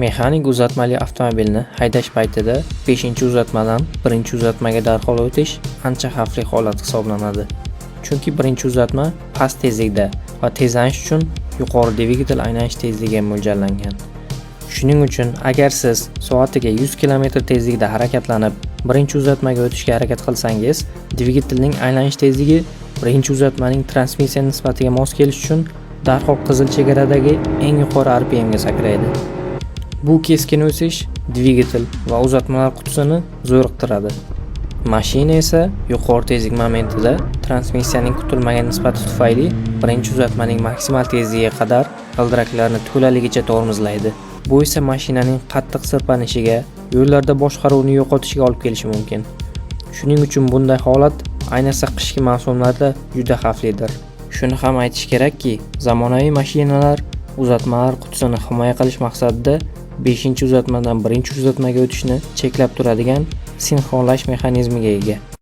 Mexanik uzatmali avtomobilni haydash paytida 5-uzatmadan 1-uzatmaga darhol o'tish ancha xavfli holat hisoblanadi. Chunki 1-uzatma past tezlikda va tezlanish uchun yuqori dvigatel aylanish tezligiga mo'ljallangan. Shuning uchun agar siz soatiga 100 km tezlikda harakatlanib 1-uzatmaga o'tishga harakat qilsangiz, dvigatelning aylanish tezligi 1-uzatmaning transmissiya nisbatiga mos kelish uchun darhol qizil chegaradagi eng yuqori RPM ga sakraydi. Bu keskin o'sish dvigatel va uzatmalar qutisini zo'riqtiradi. Mashina esa yuqori tezlik momentida transmissiyaning kutilmagan nisbati tufayli 1-uzatmaning maksimal tezligiga qadar g'ildiraklarni to'laligicha tormozlaydi. Bu esa mashinaning qattiq sirpanishiga, yo'llarda boshqaruvni yo'qotishiga olib kelishi mumkin. Shuning uchun bunday holat ayniqsa qishki mavsumlarda juda xavflidir. Shuni ham aytish kerakki, zamonaviy mashinalar uzatmalar qutisini himoya qilish maqsadida 5-uzatmadan 1-uzatmaga o'tishni cheklab turadigan sinxronlash mexanizmiga ega.